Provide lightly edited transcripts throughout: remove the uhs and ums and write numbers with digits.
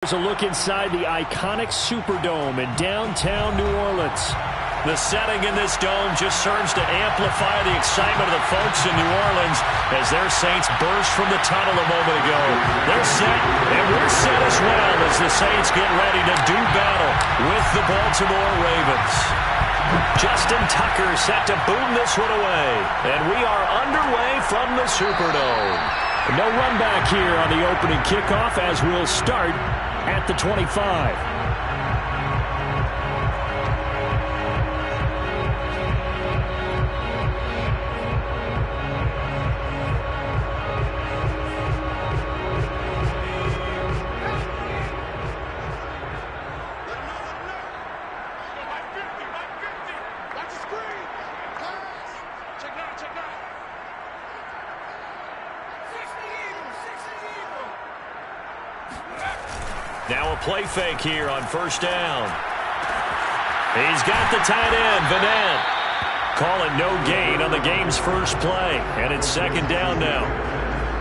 Here's a look inside the iconic Superdome in downtown New Orleans. The setting in this dome just serves to amplify the excitement of the folks in New Orleans as their Saints burst from the tunnel a moment ago. They're set, and we're set as well as the Saints get ready to do battle with the Baltimore Ravens. Justin Tucker set to boom this one away, and we are underway from the Superdome. No run back here on the opening kickoff as we'll start at the 25. Now a play fake here on first down. He's got the tight end, Vanette. Calling no gain on the game's first play, and it's second down now.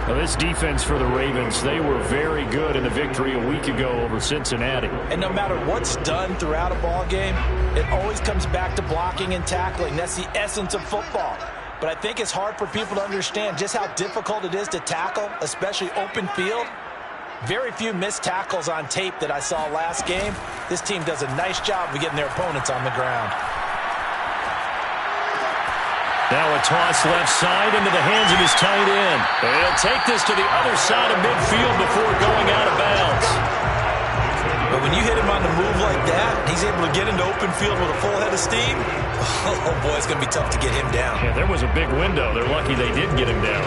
Now this defense for the Ravens, they were very good in the victory a week ago over Cincinnati. And no matter what's done throughout a ball game, it always comes back to blocking and tackling. That's the essence of football. But I think it's hard for people to understand just how difficult it is to tackle, especially open field. Very few missed tackles on tape that I saw last game. This team does a nice job of getting their opponents on the ground. Now a toss left side into the hands of his tight end. He'll take this to the other side of midfield before going out of bounds. But when you hit him on the move like that, he's able to get into open field with a full head of steam. Oh, boy, it's going to be tough to get him down. Yeah, there was a big window. They're lucky they did get him down.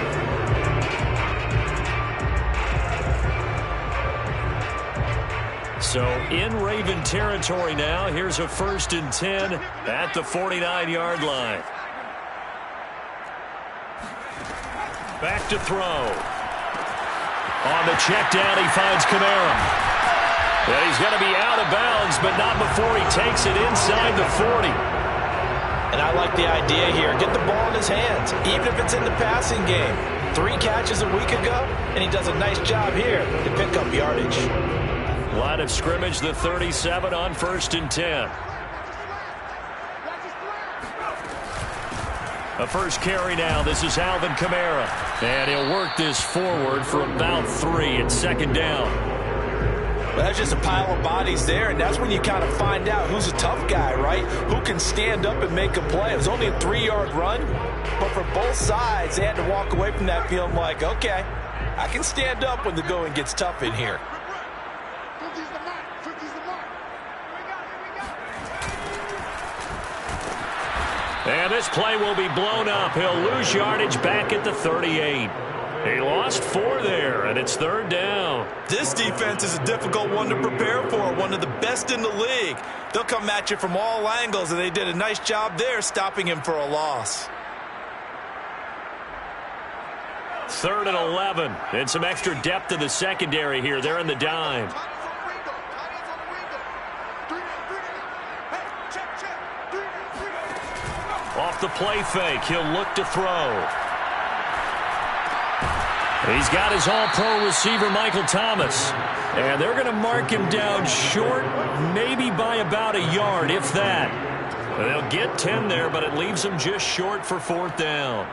So in Raven territory now. Here's a 1st and 10 at the 49-yard line. Back to throw. On the check down, he finds Kamara. And he's going to be out of bounds, but not before he takes it inside the 40. And I like the idea here. Get the ball in his hands, even if it's in the passing game. 3 catches a week ago, and he does a nice job here to pick up yardage. Line of scrimmage, the 37 on 1st and 10. A first carry now. This is Alvin Kamara. And he'll work this forward for about 3 at second down. Well, that's just a pile of bodies there, and that's when you kind of find out who's a tough guy, right? Who can stand up and make a play. It was only a 3-yard run, but for both sides, they had to walk away from that feeling like, okay, I can stand up when the going gets tough in here. And this play will be blown up. He'll lose yardage back at the 38. He lost 4 there, and it's 3rd down. This defense is a difficult one to prepare for, one of the best in the league. They'll come at you from all angles, and they did a nice job there stopping him for a loss. 3rd and 11, and some extra depth in the secondary here. They're in the dime. Off the play fake, he'll look to throw. He's got his all-pro receiver, Michael Thomas. And they're going to mark him down short, maybe by about a yard, if that. They'll get 10 there, but it leaves them just short for 4th down.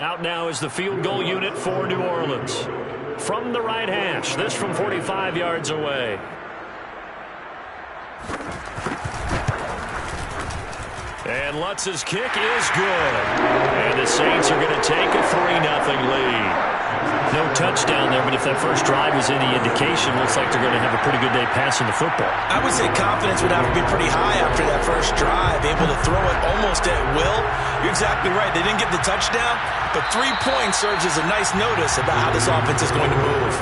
Out now is the field goal unit for New Orleans. From the right hash, this from 45 yards away. And Lutz's kick is good. And the Saints are going to take a 3-0 lead. No touchdown there, but if that first drive is any indication, looks like they're going to have a pretty good day passing the football. I would say confidence would have to be pretty high after that first drive, able to throw it almost at will. You're exactly right. They didn't get the touchdown, but 3 points serves as a nice notice about how this offense is going to move.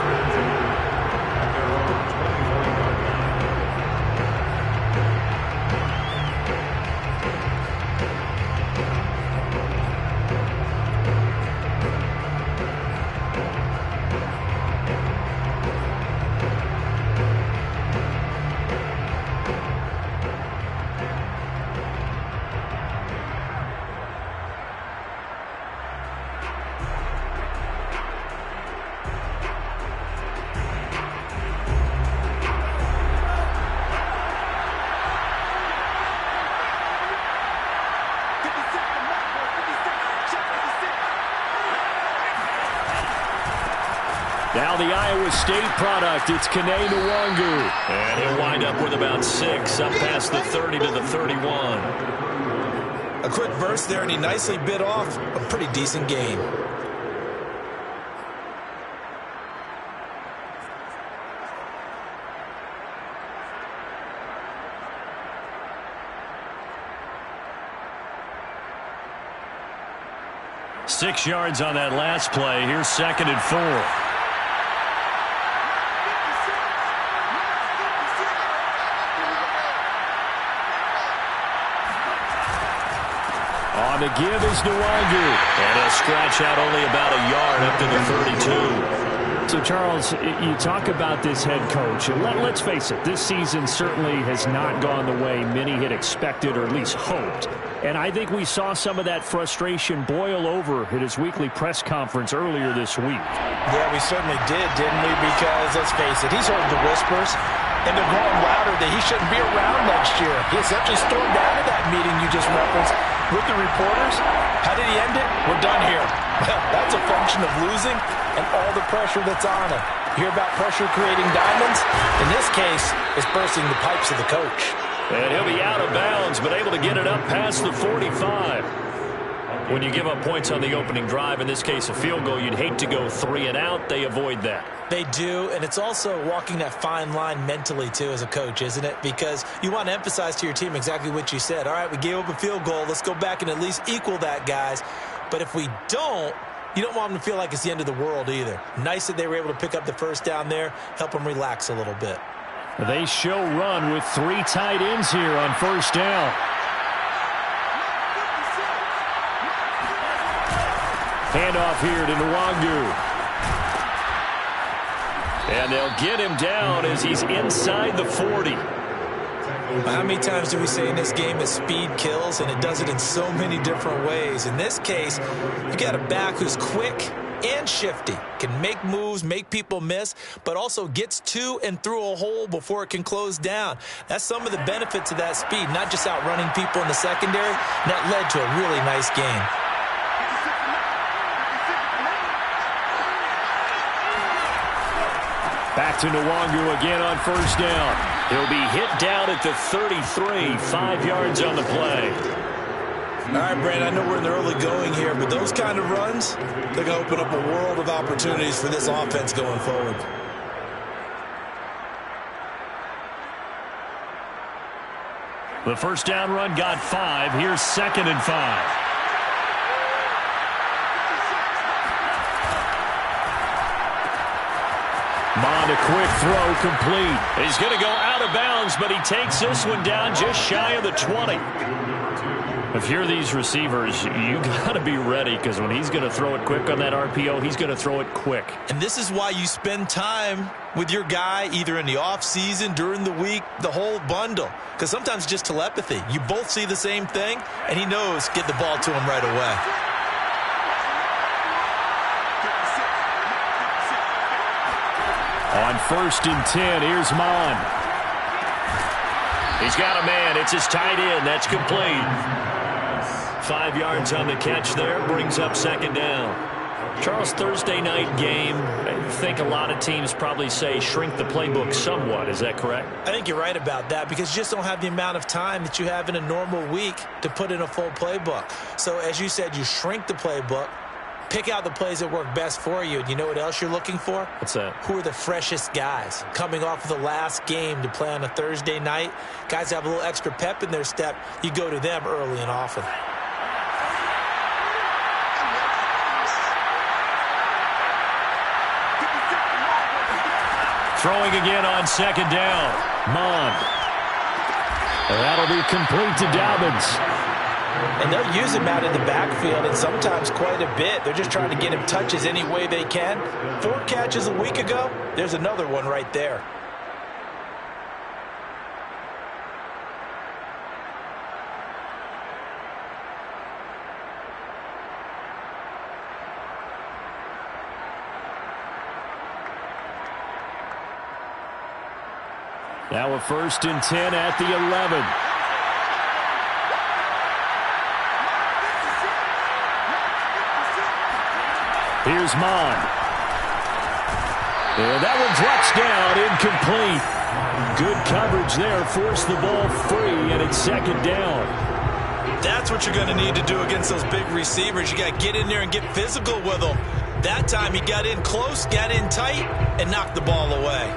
Now the Iowa State product, it's Kene Nwangu. And he'll wind up with about 6, up past the 30 to the 31. A quick burst there, and he nicely bit off a pretty decent gain. Six yards on that last play. Here's 2nd and 4. On the give is Nwangu. And he'll scratch out only about a yard up to the 32. So, Charles, you talk about this head coach. And let's face it, this season certainly has not gone the way many had expected or at least hoped. And I think we saw some of that frustration boil over at his weekly press conference earlier this week. Yeah, we certainly did, didn't we? Because, let's face it, he's heard the whispers, and they're growing louder that he shouldn't be around next year. He essentially stormed out of that meeting you just referenced with the reporters. How did he end it? We're done here. Well, that's a function of losing and all the pressure that's on him. You hear about pressure creating diamonds? In this case, it's bursting the pipes of the coach. And he'll be out of bounds, but able to get it up past the 45. When you give up points on the opening drive, in this case a field goal, you'd hate to go 3 and out. They avoid that. They do, and it's also walking that fine line mentally, too, as a coach, isn't it? Because you want to emphasize to your team exactly what you said. All right, we gave up a field goal. Let's go back and at least equal that, guys. But if we don't, you don't want them to feel like it's the end of the world either. Nice that they were able to pick up the first down there, help them relax a little bit. They show run with 3 tight ends here on first down. Handoff here to Nwangu. And they'll get him down as he's inside the 40. How many times do we say in this game that speed kills, and it does it in so many different ways? In this case, you got a back who's quick and shifty, can make moves, make people miss, but also gets to and through a hole before it can close down. That's some of the benefits of that speed, not just outrunning people in the secondary. That led to a really nice game. Back to Nwangu again on first down. He'll be hit down at the 33, 5 yards on the play. All right, Brandon, I know we're in the early going here, but those kind of runs, they're going to open up a world of opportunities for this offense going forward. The first down run got 5. Here's 2nd and 5. Mond, a quick throw, complete. He's going to go out of bounds, but he takes this one down just shy of the 20. If you're these receivers, you got to be ready, because when he's going to throw it quick on that RPO, he's going to throw it quick. And this is why you spend time with your guy either in the offseason, during the week, the whole bundle. Because sometimes it's just telepathy. You both see the same thing, and he knows get the ball to him right away. On 1st and 10, here's Mond. He's got a man. It's his tight end. That's complete. 5 yards on the catch there. Brings up 2nd down. Charles, Thursday night game, I think a lot of teams probably say shrink the playbook somewhat. Is that correct? I think you're right about that, because you just don't have the amount of time that you have in a normal week to put in a full playbook. So, as you said, you shrink the playbook. Pick out the plays that work best for you. And you know what else you're looking for? What's that? Who are the freshest guys coming off of the last game to play on a Thursday night? Guys have a little extra pep in their step. You go to them early and often. Throwing again on 2nd down. Mond. That'll be complete to Dobbins. And they'll use him out in the backfield, and sometimes quite a bit. They're just trying to get him touches any way they can. 4 catches a week ago. There's another one right there. Now a 1st and 10 at the 11. Here's Mond. And that one drops down, incomplete. Good coverage there, forced the ball free, and it's second down. That's what you're going to need to do against those big receivers. You got to get in there and get physical with them. That time he got in close, got in tight, and knocked the ball away.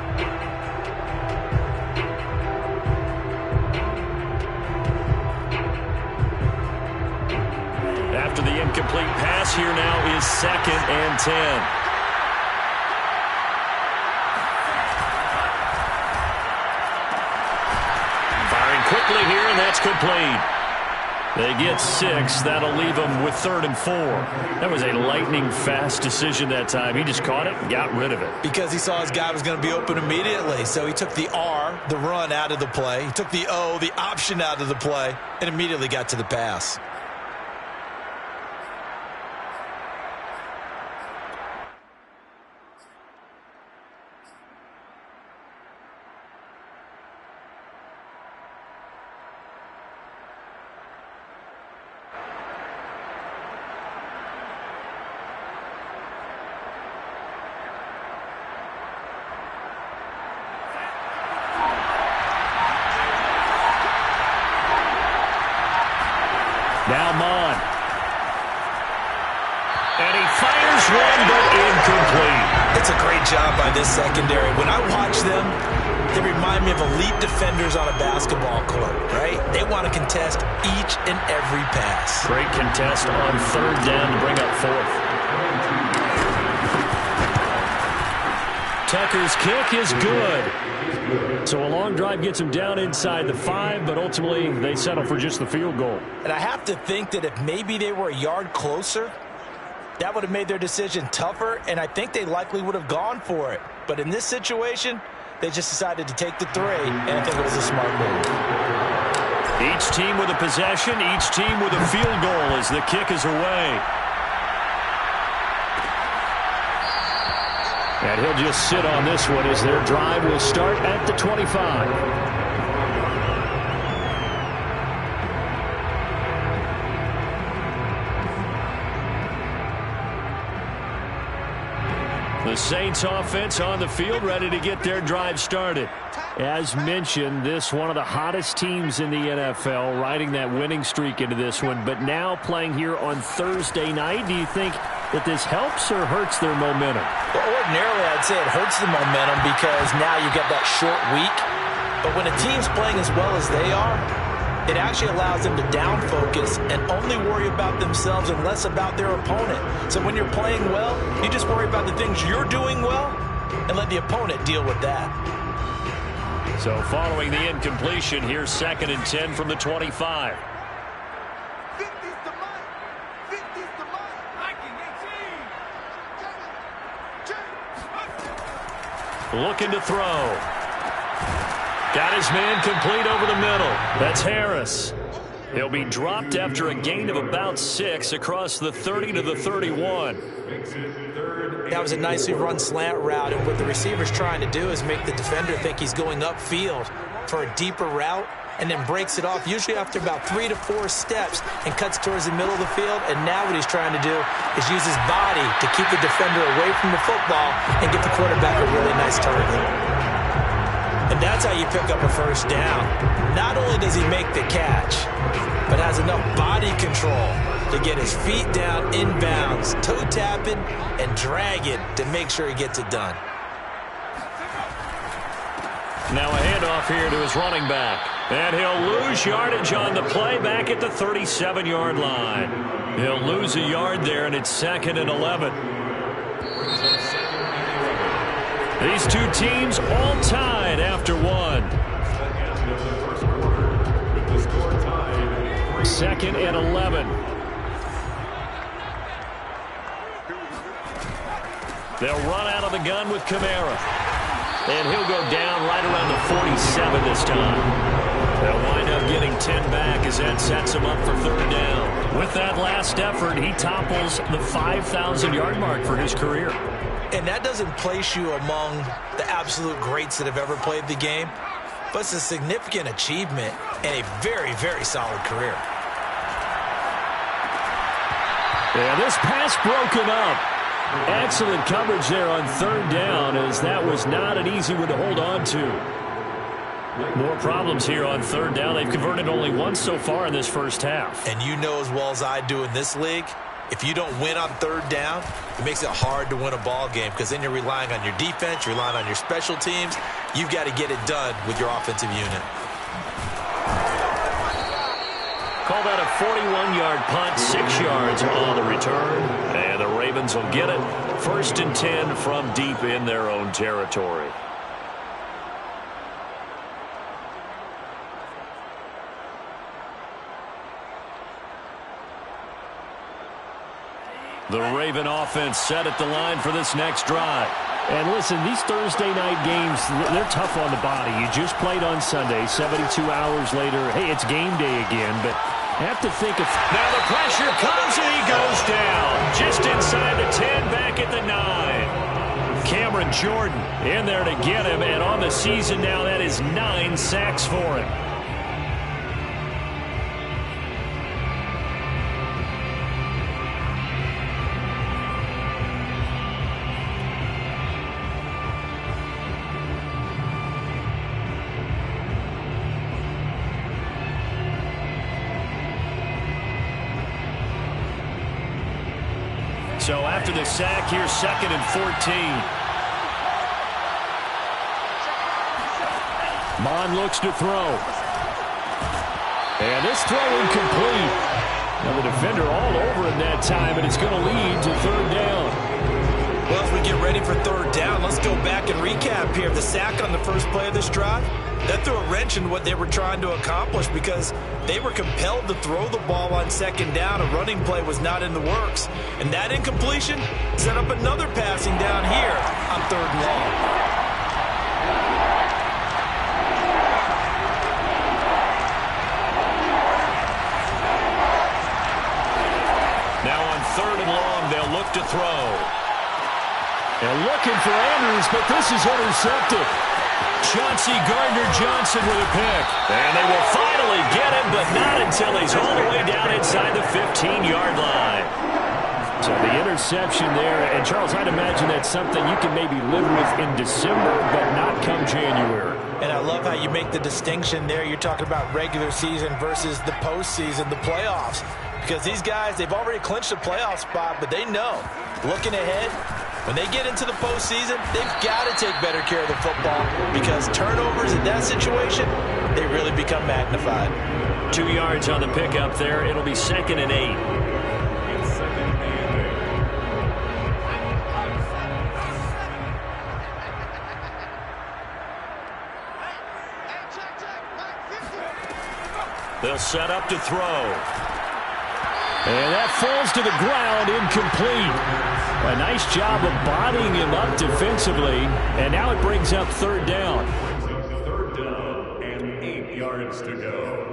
After the incomplete pass, here now is 2nd and 10. Quickly here, and that's complete. They get 6. That'll leave them with 3rd and 4. That was a lightning-fast decision that time. He just caught it and got rid of it. Because he saw his guy was going to be open immediately. So he took the R, the run, out of the play. He took the O, the option, out of the play, and immediately got to the pass. Now Mon. And he fires one, but incomplete. It's a great job by this secondary. When I watch them, they remind me of elite defenders on a basketball court, right? They want to contest each and every pass. Great contest on 3rd down to bring up 4th. Tucker's kick is good. So a long drive gets him down inside the 5, but ultimately they settle for just the field goal. And I have to think that if maybe they were a yard closer, that would have made their decision tougher, and I think they likely would have gone for it. But in this situation, they just decided to take the 3, and I think it was a smart move. Each team with a possession, each team with a field goal as the kick is away. And he'll just sit on this one as their drive will start at the 25. The Saints offense on the field, ready to get their drive started. As mentioned, this one of the hottest teams in the NFL, riding that winning streak into this one, but now playing here on Thursday night. Do you think that this helps or hurts their momentum? Well, ordinarily, I'd say it hurts the momentum because now you get that short week. But when a team's playing as well as they are, it actually allows them to down focus and only worry about themselves and less about their opponent. So when you're playing well, you just worry about the things you're doing well and let the opponent deal with that. So following the incompletion, here's 2nd and 10 from the 25. Looking to throw. Got his man complete over the middle. That's Harris. He'll be dropped after a gain of about 6 across the 30 to the 31. That was a nicely run slant route, and what the receiver's trying to do is make the defender think he's going upfield for a deeper route and then breaks it off, usually after about 3 to 4 steps, and cuts towards the middle of the field. And now what he's trying to do is use his body to keep the defender away from the football and get the quarterback a really nice target. And that's how you pick up a 1st down. Not only does he make the catch, but has enough body control to get his feet down inbounds, toe tapping, and dragging to make sure he gets it done. Now a handoff here to his running back. And he'll lose yardage on the play back at the 37-yard line. He'll lose a yard there, and it's 2nd and 11. These two teams all tied after 1. 2nd and 11. They'll run out of the gun with Kamara. And he'll go down right around the 47 this time. They'll wind up getting 10 back as that sets him up for 3rd down. With that last effort, he topples the 5,000-yard mark for his career. And that doesn't place you among the absolute greats that have ever played the game, but it's a significant achievement and a very, very solid career. Yeah, this pass broken up. Excellent coverage there on third down, as that was not an easy one to hold on to. More problems here on third down. They've converted only once so far in this first half. And you know as well as I do in this league, if you don't win on third down, it makes it hard to win a ball game, because then you're relying on your defense, you're relying on your special teams. You've got to get it done with your offensive unit. Call that a 41-yard punt, 6 yards on the return. And the Ravens will get it. 1st and 10 from deep in their own territory. The Raven offense set at the line for this next drive. And listen, these Thursday night games, they're tough on the body. You just played on Sunday, 72 hours later. Hey, it's game day again, but have to think of... Now the pressure comes and he goes down. Just inside the 10, back at the 9. Cameron Jordan in there to get him, and on the season now, that is 9 sacks for him. So after the sack, here's 2nd and 14. Mond looks to throw. And this throw incomplete. Now the defender all over him that time, and it's going to lead to third down. Well, as we get ready for third down, let's go back and recap here. The sack on the first play of this drive, that threw a wrench in what they were trying to accomplish, because they were compelled to throw the ball on 2nd down. A running play was not in the works. And that incompletion set up another passing down here on 3rd and long. Now on 3rd and long, they'll look to throw. And looking for Andrews, but this is intercepted. Chauncey Gardner-Johnson with a pick. And they will finally get him, but not until he's all the way down inside the 15-yard line. So the interception there, and Charles, I'd imagine that's something you can maybe live with in December, but not come January. And I love how you make the distinction there. You're talking about regular season versus the postseason, the playoffs. Because these guys, they've already clinched a playoff spot, but they know, looking ahead, when they get into the postseason, they've got to take better care of the football, because turnovers in that situation, they really become magnified. 2 yards on the pickup there. It'll be 2nd and 8. They'll set up to throw. And that falls to the ground, incomplete. A nice job of bodying him up defensively, and now it brings up 3rd down. 3rd down and 8 yards to go.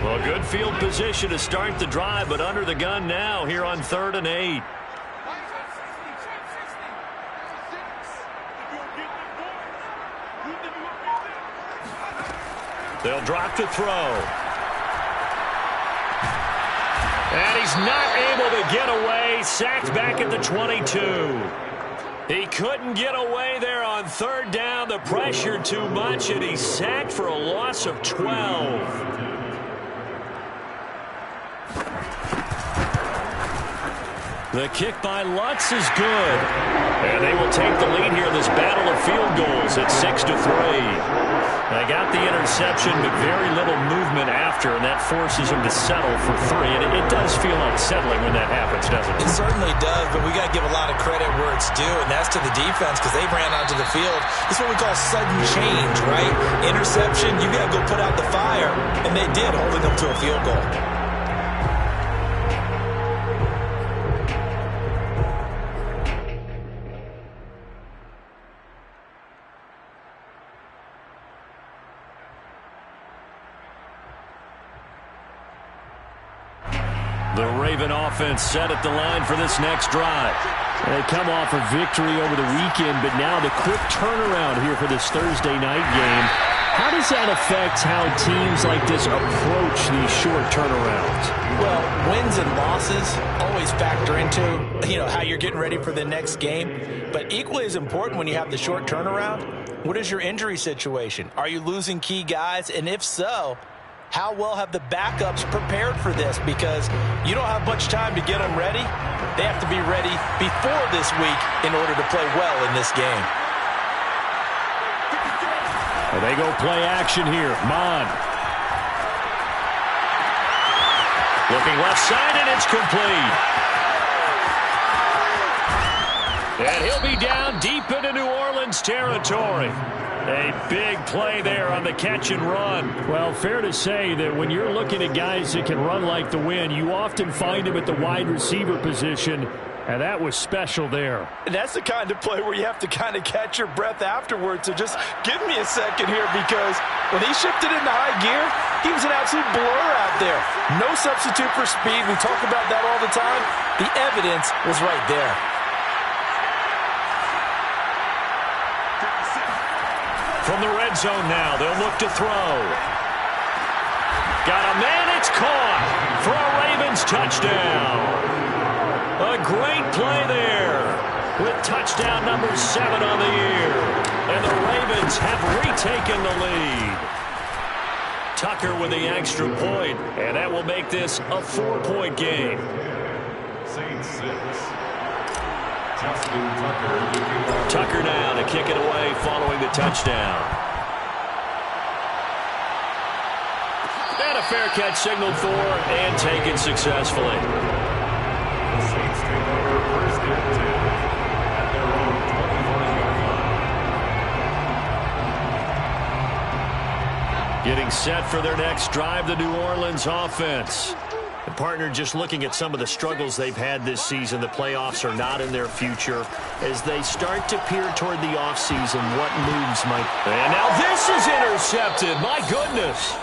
Well, good field position to start the drive, but under the gun now here on 3rd and 8. They'll drop to throw. And he's not able to get away. Sacked back at the 22. He couldn't get away there on 3rd down. The pressure too much, and he's sacked for a loss of 12. The kick by Lutz is good. And they will take the lead here in this battle of field goals at 6-3. They got the interception, but very little movement after, and that forces them to settle for 3. And it does feel unsettling when that happens, doesn't it? It certainly does, but we got to give a lot of credit where it's due, and that's to the defense, because they ran onto the field. It's what we call sudden change, right? Interception, you got to go put out the fire, and they did, holding them to a field goal. The Raven offense set at the line for this next drive. They come off a victory over the weekend, but now the quick turnaround here for this Thursday night game. How does that affect how teams like this approach these short turnarounds? Well, wins and losses always factor into, how you're getting ready for the next game. But equally as important when you have the short turnaround, what is your injury situation? Are you losing key guys? And if so, how well have the backups prepared for this? Because you don't have much time to get them ready. They have to be ready before this week in order to play well in this game. They go play action here. Mond. Looking left side, and it's complete. And he'll be down deep into New Orleans territory. A big play there on the catch and run. Well, fair to say that when you're looking at guys that can run like the wind, you often find them at the wide receiver position, and that was special there. And that's the kind of play where you have to kind of catch your breath afterwards. So just give me a second here, because when he shifted into high gear, he was an absolute blur out there. No substitute for speed. We talk about that all the time. The evidence was right there. From the red zone now, they'll look to throw. Got a man, it's caught for a Ravens touchdown. A great play there with touchdown number 7 on the year. And the Ravens have retaken the lead. Tucker with the extra point, and that will make this a 4-point game. Saints 6. Justin Tucker. Tucker now to kick it away following the touchdown. And a fair catch signaled for and taken successfully. The Saints take over first and 10 at their own 24-yard line. Getting set for their next drive, the New Orleans offense. The partner just looking at some of the struggles they've had this season. The playoffs are not in their future. As they start to peer toward the offseason, what moves might... And now this is intercepted. My goodness.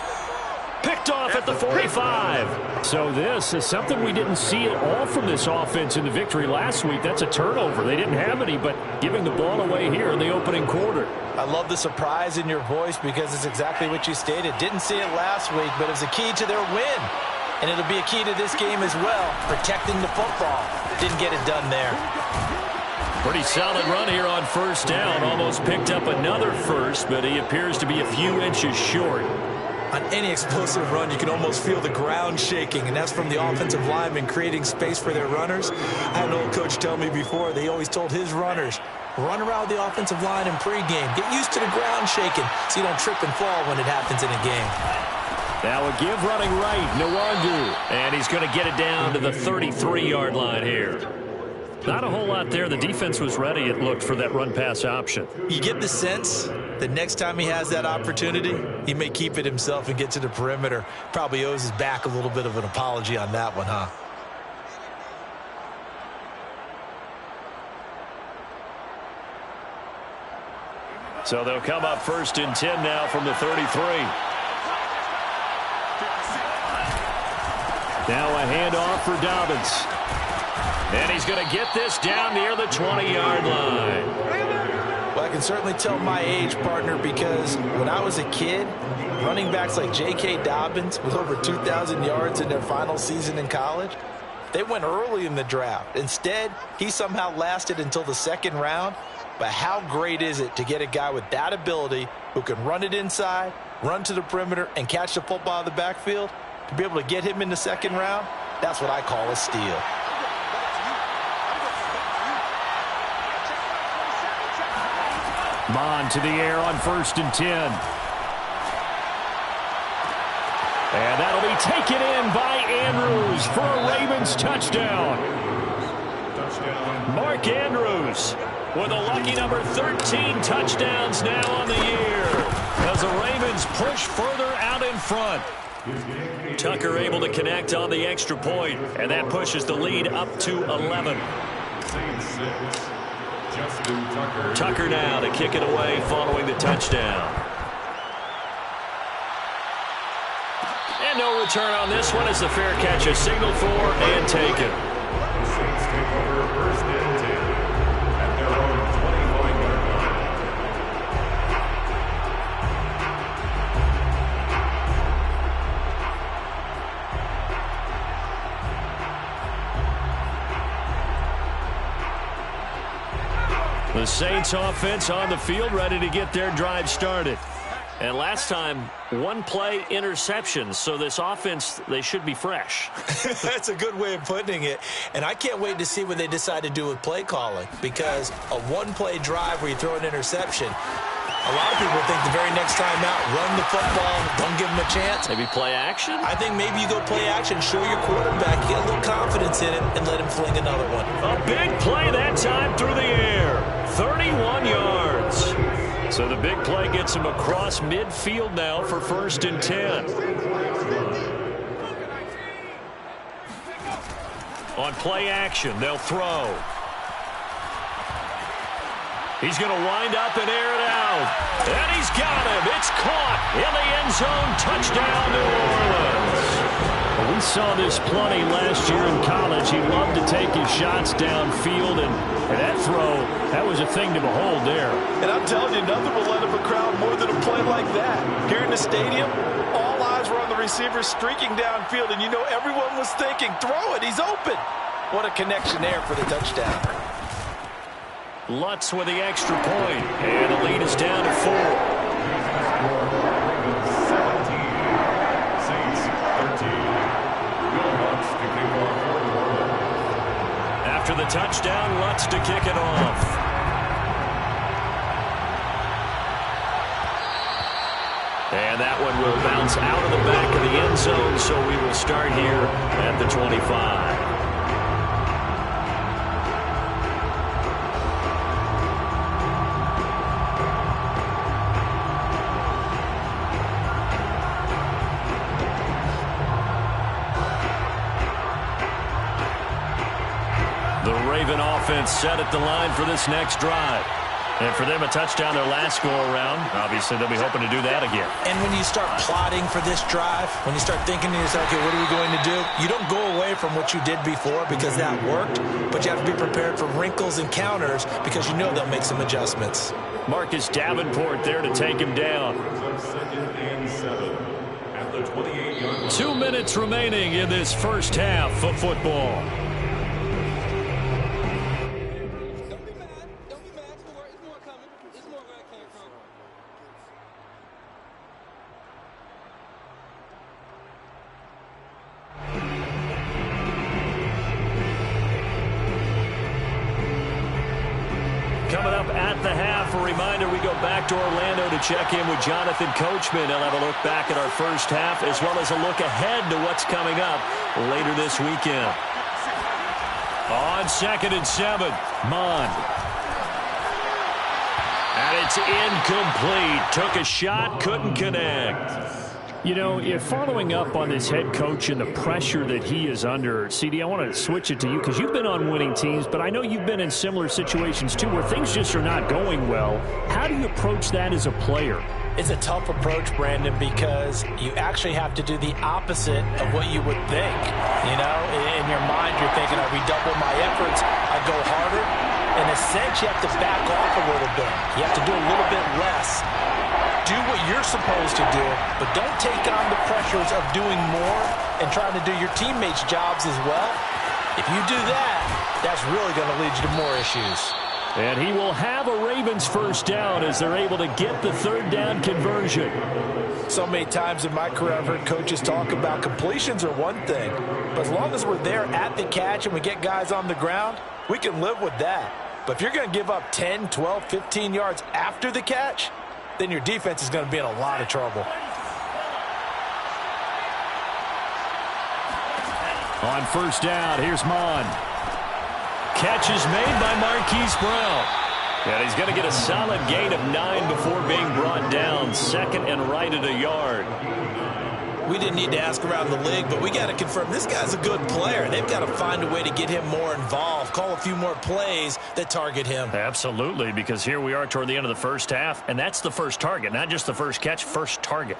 Picked off at the 45. So this is something we didn't see at all from this offense in the victory last week. That's a turnover. They didn't have any, but giving the ball away here in the opening quarter. I love the surprise in your voice, because it's exactly what you stated. Didn't see it last week, but it was a key to their win. And it'll be a key to this game as well, protecting the football. Didn't get it done there. Pretty solid run here on first down. Almost picked up another first, but he appears to be a few inches short. On any explosive run, you can almost feel the ground shaking, and that's from the offensive linemen creating space for their runners. I had an old coach tell me before, they always told his runners, run around the offensive line in pregame. Get used to the ground shaking so you don't trip and fall when it happens in a game. Now a give running right, Nwangu. And he's going to get it down to the 33-yard line here. Not a whole lot there. The defense was ready, it looked, for that run-pass option. You get the sense that next time he has that opportunity, he may keep it himself and get to the perimeter. Probably owes his back a little bit of an apology on that one, huh? So they'll come up first and 10 now from the 33. Now a handoff for Dobbins. And he's going to get this down near the 20-yard line. Well, I can certainly tell my age, partner, because when I was a kid, running backs like J.K. Dobbins with over 2,000 yards in their final season in college, they went early in the draft. Instead, he somehow lasted until the second round. But how great is it to get a guy with that ability who can run it inside, run to the perimeter, and catch the football in the backfield? To be able to get him in the second round, that's what I call a steal. Mond to the air on first and 10. And that'll be taken in by Andrews for a Ravens touchdown. Mark Andrews with a lucky number 13 touchdowns now on the year as the Ravens push further out in front. Tucker able to connect on the extra point, and that pushes the lead up to 11. Tucker now to kick it away following the touchdown. And no return on this one as the fair catch is signaled for and taken. The Saints take over first and 10 at their own 25-yard line. The Saints offense on the field, ready to get their drive started. And last time, one-play interception. So this offense, they should be fresh. That's a good way of putting it. And I can't wait to see what they decide to do with play calling, because a one-play drive where you throw an interception, a lot of people think the very next time out, run the football, don't give them a chance. Maybe play action? I think maybe you go play action, show your quarterback, get a little confidence in him, and let him fling another one. A big play that time through the air. 31 yards. So the big play gets him across midfield now for first and 10. On play action, they'll throw. He's going to wind up and air it out. And he's got him. It's caught in the end zone. Touchdown, New Orleans. Well, we saw this plenty last year in college. He loved to take his shots downfield, and that throw, that was a thing to behold there. And I'm telling you, nothing will let up a crowd more than a play like that. Here in the stadium, all eyes were on the receiver streaking downfield, and you know everyone was thinking, throw it, he's open. What a connection there for the touchdown. Lutz with the extra point, and the lead is down to 4. After the touchdown, Lutz to kick it off. And that one will bounce out of the back of the end zone, so we will start here at the 25. Offense set at the line for this next drive. And for them, a touchdown their last go-around. Obviously, they'll be hoping to do that again. And when you start plotting for this drive, when you start thinking to yourself, okay, what are we going to do? You don't go away from what you did before because that worked, but you have to be prepared for wrinkles and counters because you know they'll make some adjustments. Marcus Davenport there to take him down. 2 minutes remaining in this first half of football. To Orlando to check in with Jonathan Coachman. He'll have a look back at our first half as well as a look ahead to what's coming up later this weekend. On 2nd and 7, Mond. And it's incomplete. Took a shot, couldn't connect. You know, following up on this head coach and the pressure that he is under, CD, I want to switch it to you because you've been on winning teams, but I know you've been in similar situations too where things just are not going well. How do you approach that as a player? It's a tough approach, Brandon, because you actually have to do the opposite of what you would think. You know, in your mind, you're thinking, I redouble my efforts, I go harder. In a sense, you have to back off a little bit. You have to do a little bit less. Do what you're supposed to do, but don't take on the pressures of doing more and trying to do your teammates' jobs as well. If you do that, that's really going to lead you to more issues. And he will have a Ravens first down as they're able to get the third down conversion. So many times in my career, I've heard coaches talk about completions are one thing, but as long as we're there at the catch and we get guys on the ground, we can live with that. But if you're going to give up 10, 12, 15 yards after the catch, then your defense is going to be in a lot of trouble. On first down, here's Mond. Catch is made by Marquise Brown. And he's going to get a solid gain of 9 before being brought down. 2nd and right at a yard. We didn't need to ask around the league, but we got to confirm this guy's a good player. They've got to find a way to get him more involved, call a few more plays that target him. Absolutely, because here we are toward the end of the first half, and that's the first target, not just the first catch, first target.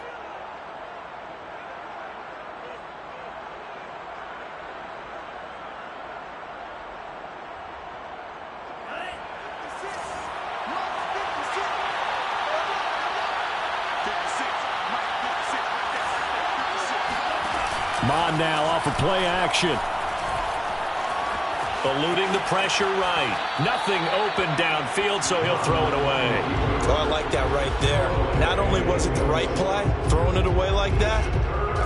Mond now off of play action. Eluding the pressure right. Nothing open downfield, so he'll throw it away. Oh, I like that right there. Not only was it the right play, throwing it away like that,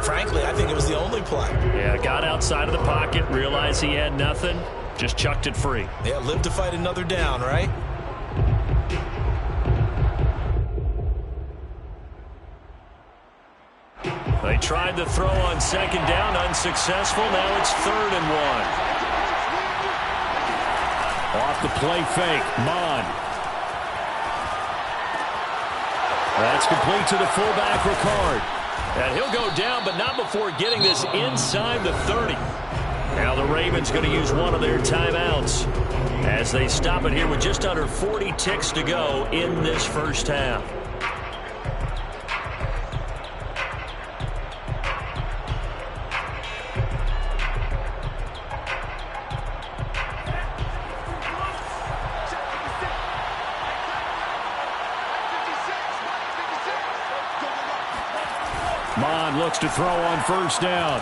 frankly, I think it was the only play. Yeah, got outside of the pocket, realized he had nothing, just chucked it free. Yeah, live to fight another down, right? They tried to throw on second down, unsuccessful. Now it's 3rd and 1. Off the play fake, Mond. That's complete to the fullback, Ricard. And he'll go down, but not before getting this inside the 30. Now the Ravens going to use one of their timeouts as they stop it here with just under 40 ticks to go in this first half. Mond looks to throw on first down.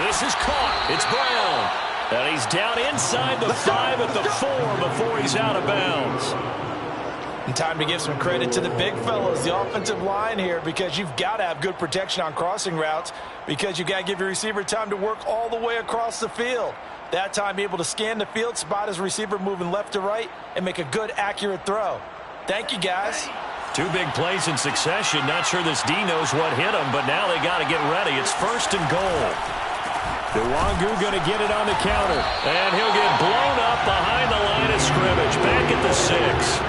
This is caught. It's Brown. And he's down inside the 5 at the 4 before he's out of bounds. And time to give some credit to the big fellas, the offensive line here, because you've got to have good protection on crossing routes, because you've got to give your receiver time to work all the way across the field. That time, be able to scan the field, spot his receiver moving left to right, and make a good, accurate throw. Thank you, guys. 2 big plays in succession. Not sure this D knows what hit him, but now they got to get ready. It's 1st and goal. Nwangu going to get it on the counter. And he'll get blown up behind the line of scrimmage. Back at the 6.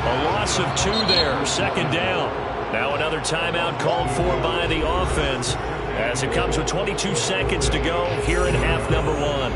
A loss of 2 there. 2nd down. Now another timeout called for by the offense as it comes with 22 seconds to go here in half number 1.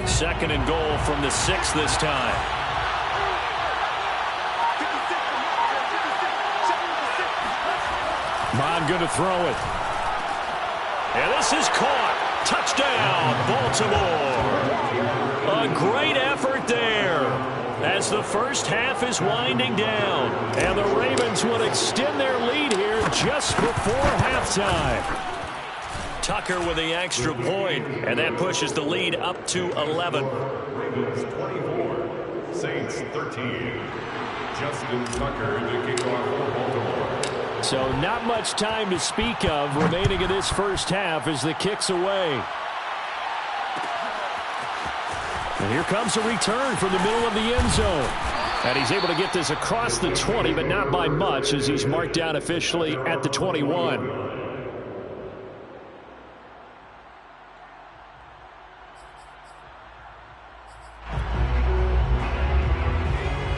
Second and goal from the 6 this time. Mond going to throw it. And this is caught. Touchdown, Baltimore. A great effort there as the first half is winding down. And the Ravens will extend their lead here just before halftime. Tucker with the extra point, and that pushes the lead up to 11. Ravens 24, Saints 13. Justin Tucker to kick off for Baltimore. So not much time to speak of remaining in this first half as the kick's away. And here comes a return from the middle of the end zone. And he's able to get this across the 20, but not by much as he's marked down officially at the 21.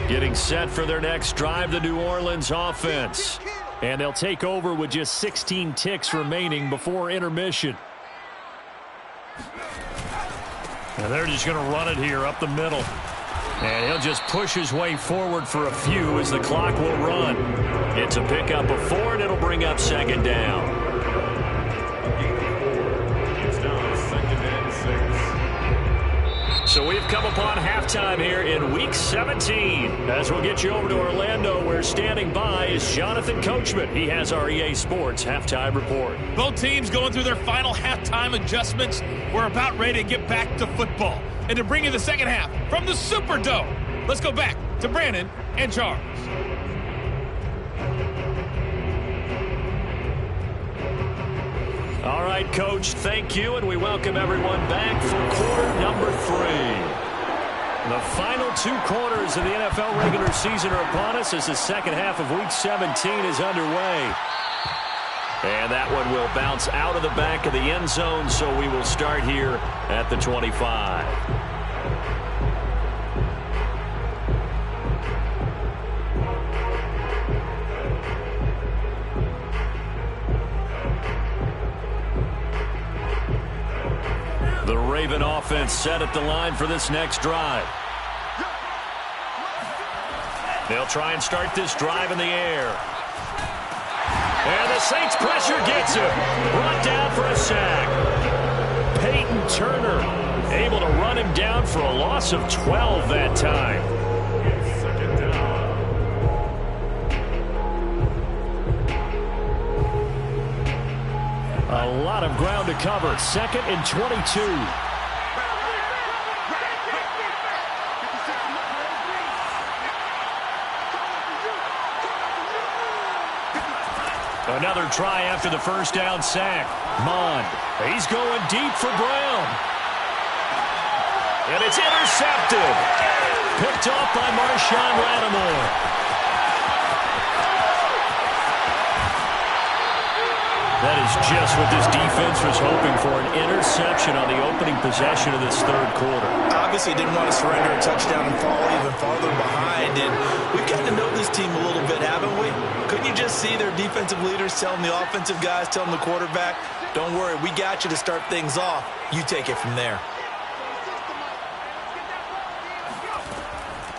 Getting set for their next drive, the New Orleans offense. And they'll take over with just 16 ticks remaining before intermission. And they're just going to run it here up the middle. And he'll just push his way forward for a few as the clock will run. It's a pickup of 4, and it'll bring up 2nd down. It's now 2nd and 6. So we've come upon halftime here in Week 17. As we'll get you over to Orlando, where standing by is Jonathan Coachman. He has our EA Sports Halftime Report. Both teams going through their final halftime adjustments. We're about ready to get back to football. And to bring you the second half from the Superdome, let's go back to Brandon and Charles. All right, Coach, thank you, and we welcome everyone back for quarter number 3. The final 2 quarters of the NFL regular season are upon us as the second half of Week 17 is underway. And that one will bounce out of the back of the end zone, so we will start here at the 25. Raven offense set at the line for this next drive. They'll try and start this drive in the air. And the Saints pressure gets him. Brought down for a sack. Peyton Turner able to run him down for a loss of 12 that time. Second down. A lot of ground to cover. 2nd and 22. Another try after the first down sack. Mond, he's going deep for Brown. And it's intercepted. Picked off by Marshawn Lattimore. That is just what this defense was hoping for, an interception on the opening possession of this third quarter. Obviously didn't want to surrender a touchdown and fall even farther behind, and we've gotten to know this team a little bit, haven't we? Couldn't you just see their defensive leaders telling the offensive guys, telling the quarterback, don't worry, we got you to start things off. You take it from there.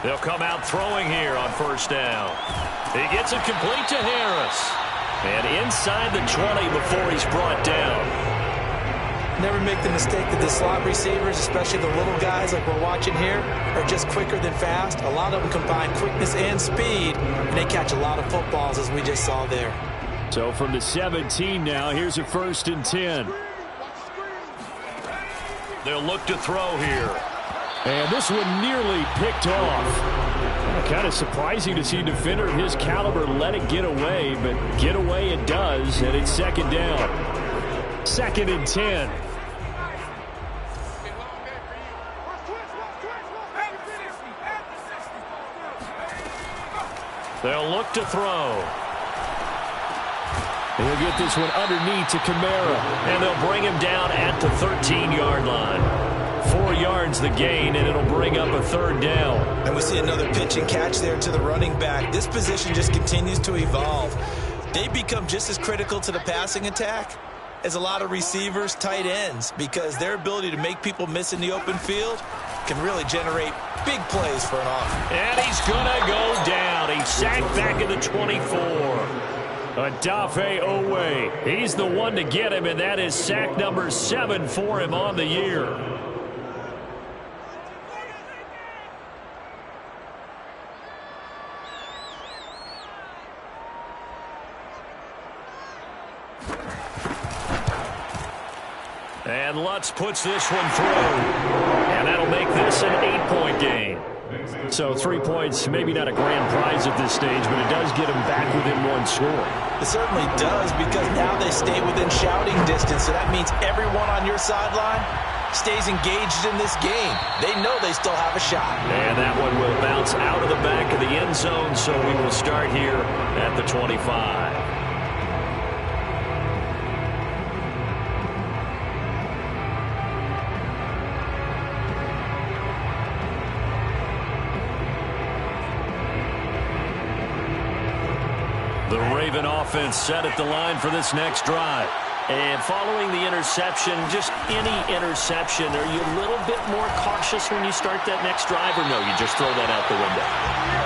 They'll come out throwing here on first down. He gets it complete to Harris. And inside the 20 before he's brought down. Never make the mistake that the slot receivers, especially the little guys like we're watching here, are just quicker than fast. A lot of them combine quickness and speed, and they catch a lot of footballs, as we just saw there. So from the 17 now, here's a 1st and 10. They'll look to throw here. And this one nearly picked off. Kind of surprising to see a defender of his caliber let it get away, but get away it does, and it's 2nd down. 2nd and 10. They'll look to throw. He'll get this one underneath to Kamara. And they'll bring him down at the 13-yard line. 4 yards the gain, and it'll bring up a 3rd down. And we see another pitch and catch there to the running back. This position just continues to evolve. They become just as critical to the passing attack as a lot of receivers, tight ends, because their ability to make people miss in the open field can really generate big plays for an offense. And he's going to go down. He's sacked back at the 24. Odafe Oweh. He's the one to get him, and that is sack number 7 for him on the year. And Lutz puts this one through. And that'll make this an 8-point game. So 3 points, maybe not a grand prize at this stage, but it does get them back within 1 score. It certainly does, because now they stay within shouting distance. So that means everyone on your sideline stays engaged in this game. They know they still have a shot. And that one will bounce out of the back of the end zone, so we will start here at the 25. The Raven offense set at the line for this next drive. And following the interception, just any interception, are you a little bit more cautious when you start that next drive, or no, you just throw that out the window?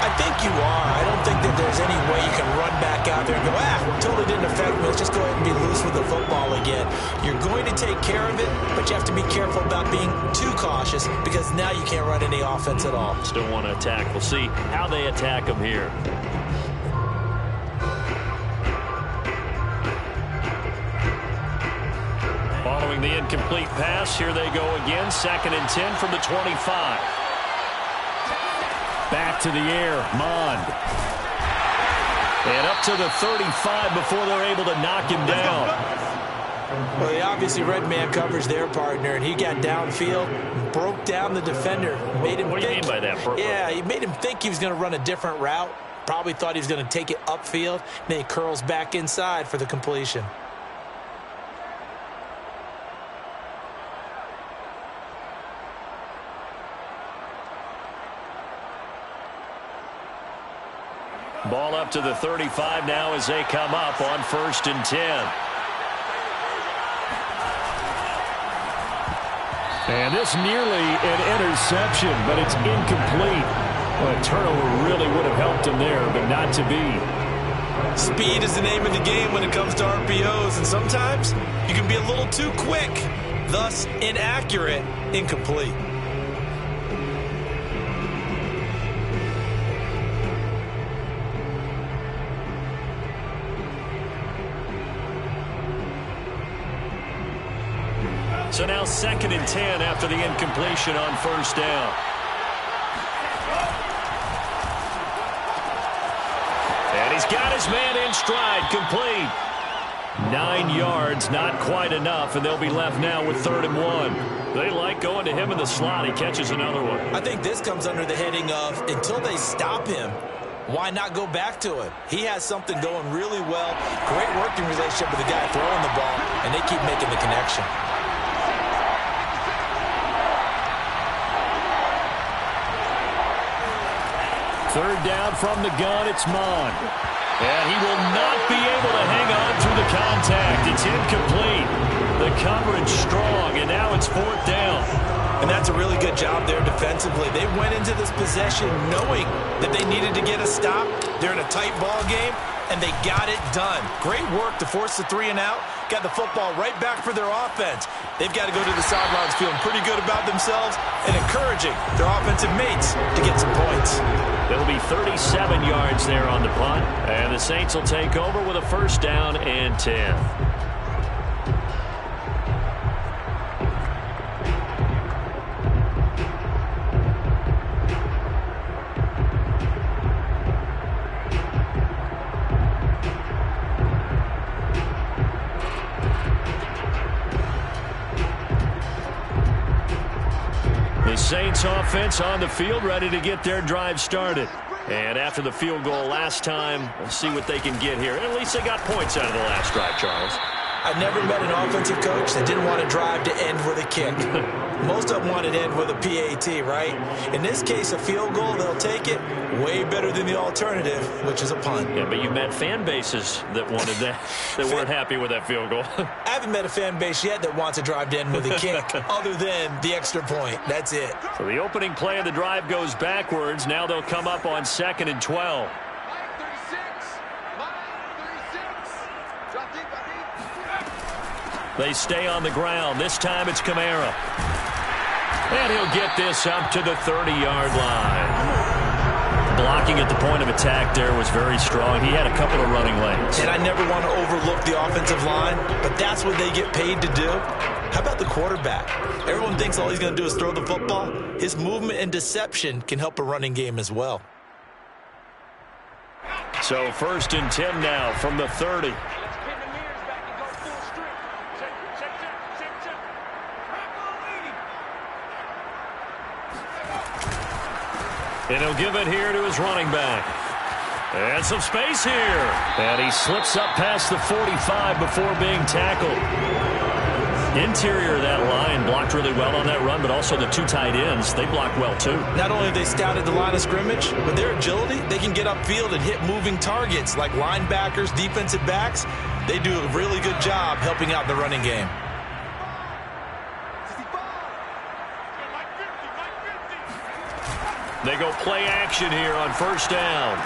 I think you are. I don't think that there's any way you can run back out there and go, totally didn't affect me. Let's just go ahead and be loose with the football again. You're going to take care of it, but you have to be careful about being too cautious, because now you can't run any offense at all. Still want to attack. We'll see how they attack them here. Following the incomplete pass, here they go again. 2nd and 10 from the 25. Back to the air, Mond. And up to the 35 before they're able to knock him down. Well, they obviously read man coverage their partner, and he got downfield, broke down the defender. Made him what do you mean by that? Yeah, he made him think he was going to run a different route. Probably thought he was going to take it upfield. Then he curls back inside for the completion. Ball up to the 35 now as they come up on 1st and 10. And this nearly an interception, but it's incomplete. Well, a turnover really would have helped him there, but not to be. Speed is the name of the game when it comes to RPOs, and sometimes you can be a little too quick, thus inaccurate, incomplete. So now 2nd and 10 after the incompletion on 1st down. And he's got his man in stride, complete. 9 yards, not quite enough, and they'll be left now with 3rd and 1. They like going to him in the slot. He catches another one. I think this comes under the heading of until they stop him, why not go back to it? He has something going really well. Great working relationship with the guy throwing the ball, and they keep making the connection. Third down from the gun, it's Mond. And he will not be able to hang on through the contact. It's incomplete. The coverage strong, and now it's 4th down. And that's a really good job there defensively. They went into this possession knowing that they needed to get a stop. They're in a tight ball game, and they got it done. Great work to force the 3 and out. Got the football right back for their offense. They've got to go to the sidelines feeling pretty good about themselves and encouraging their offensive mates to get some points. It'll be 37 yards there on the punt, and the Saints will take over with a 1st down and 10. The Saints offense on the field, ready to get their drive started. And after the field goal last time, we'll see what they can get here. And at least they got points out of the last drive, Charles. I've never met an offensive coach that didn't want a drive to end with a kick. Most of them want it to end with a PAT, right? In this case, a field goal, they'll take it. Way better than the alternative, which is a punt. Yeah, but you met fan bases that wanted that, that weren't happy with that field goal. I haven't met a fan base yet that wants a drive to end with a kick, other than the extra point. That's it. So the opening play of the drive goes backwards. Now they'll come up on 2nd and 12. They stay on the ground. This time it's Kamara. And he'll get this up to the 30-yard line. Blocking at the point of attack there was very strong. He had a couple of running lanes. And I never want to overlook the offensive line, but that's what they get paid to do. How about the quarterback? Everyone thinks all he's going to do is throw the football. His movement and deception can help a running game as well. So 1st and 10 now from the 30. And he'll give it here to his running back. And some space here. And he slips up past the 45 before being tackled. Interior of that line blocked really well on that run, but also the 2 tight ends, they blocked well too. Not only have they scouted the line of scrimmage, but their agility, they can get upfield and hit moving targets like linebackers, defensive backs. They do a really good job helping out the running game. They go play action here on 1st down.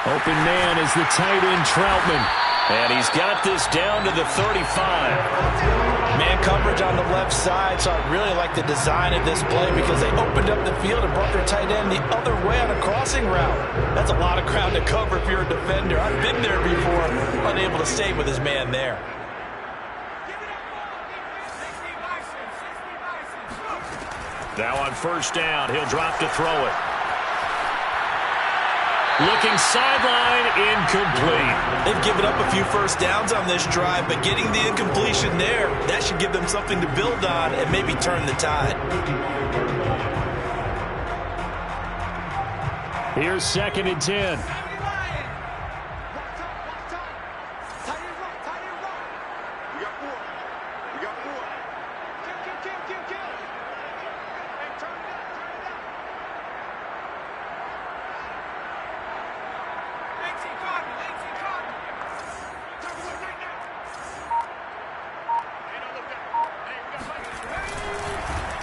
Open man is the tight end Troutman. And he's got this down to the 35. Man coverage on the left side, so I really like the design of this play because they opened up the field and brought their tight end the other way on a crossing route. That's a lot of ground to cover if you're a defender. I've been there before, unable to stay with his man there. Now on 1st down, he'll drop to throw it. Looking sideline, incomplete. They've given up a few first downs on this drive, but getting the incompletion there, that should give them something to build on and maybe turn the tide. Here's 2nd and 10.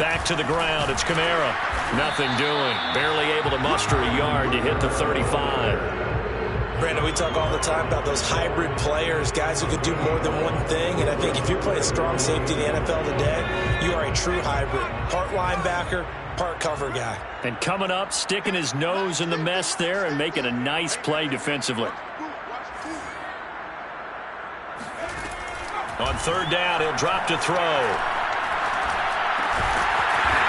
back to the ground. It's Kamara. Nothing doing. Barely able to muster a yard to hit the 35. Brandon, we talk all the time about those hybrid players, guys who could do more than one thing. And I think if you're playing strong safety in the NFL today, you are a true hybrid. Part linebacker, part cover guy. And coming up, sticking his nose in the mess there and making a nice play defensively. On third down, he'll drop to throw.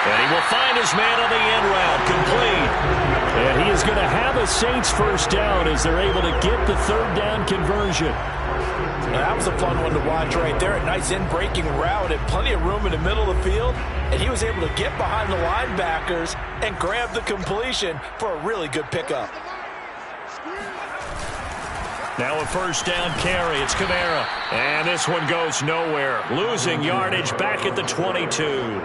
And he will find his man on the end route, complete. And he is going to have a Saints first down as they're able to get the third down conversion. Now, that was a fun one to watch right there. A nice in-breaking route and plenty of room in the middle of the field. And he was able to get behind the linebackers and grab the completion for a really good pickup. Now a first down carry. It's Kamara. And this one goes nowhere. Losing yardage back at the 22.